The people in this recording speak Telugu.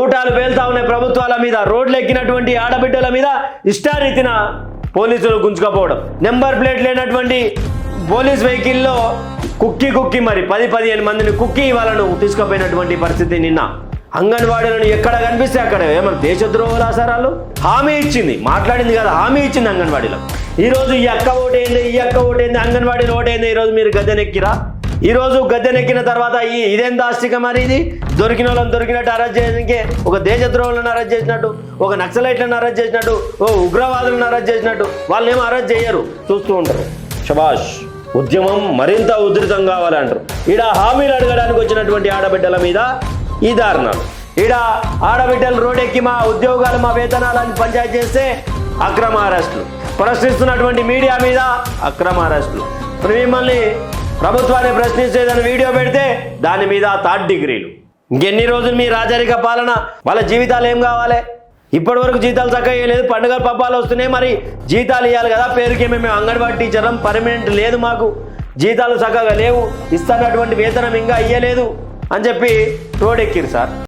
తూటాలు పేలుతా ఉన్నాయి ప్రభుత్వాల మీద, రోడ్లు ఎక్కినటువంటి ఆడబిడ్డల మీద ఇష్టారీతిన పోలీసులు గుంజుకపోవడం, నెంబర్ ప్లేట్ లేనటువంటి పోలీస్ వెహికల్లో కుక్కి మరి 10-15 మందిని కుక్కి వాళ్ళను తీసుకుపోయినటువంటి పరిస్థితి నిన్న. అంగన్వాడీలను ఎక్కడ కనిపిస్తే అక్కడ ఏమన్నా దేశద్రోహుల ఆసారాలు హామీ ఇచ్చింది, మాట్లాడింది కదా, హామీ ఇచ్చింది అంగన్వాడీలో. ఈరోజు ఈ అక్క ఓటేంది అంగన్వాడీలో ఓటేంది. ఈరోజు మీరు గద్దెనెక్కిరా? ఈరోజు గద్దెనెక్కిన తర్వాత ఇదేం దాష్టికం మరి? ఇది దొరికిన వాళ్ళని దొరికినట్టు అరెస్ట్ చేయడానికి, ఒక దేశద్రోహులను అరెస్ట్ చేసినట్టు, ఒక నక్సలైట్లను అరెస్ట్ చేసినట్టు, ఓ ఉగ్రవాదులను అరెస్ట్ చేసినట్టు వాళ్ళేమో అరెస్ట్ చేయరు, చూస్తూ ఉంటారు. శభాష్, ఉద్యమం మరింత ఉధృతం కావాలంటారు. ఈడ హామీలు అడగడానికి వచ్చినటువంటి ఆడబిడ్డల మీద ఈ దారుణాలు. ఈడ ఆడబిడ్డలు రోడ్డెక్కి మా ఉద్యోగాలు మా వేతనాలని పంచాయతీ చేస్తే అక్రమ అరెస్టులు, ప్రశ్నిస్తున్నటువంటి మీడియా మీద అక్రమ అరెస్టులు. మిమ్మల్ని ప్రభుత్వాన్ని ప్రశ్నించేదని వీడియో పెడితే దాని మీద 3rd డిగ్రీలు. ఇంకెన్ని రోజులు మీ రాజరిక పాలన? వాళ్ళ జీవితాలు ఏం కావాలి? ఇప్పటి వరకు జీతాలు చక్కగా ఇవ్వలేదు, పండుగ పబ్బాలు వస్తున్నాయి, మరి జీతాలు ఇవ్వాలి కదా. పేరుకి మేము అంగన్వాడీ టీచర్లం, పర్మనెంట్ లేదు మాకు, జీతాలు చక్కగా లేవు, ఇస్తున్నటువంటి వేతనం ఇంకా ఇవ్వలేదు అని చెప్పి రోడ్డెక్కిరు సార్.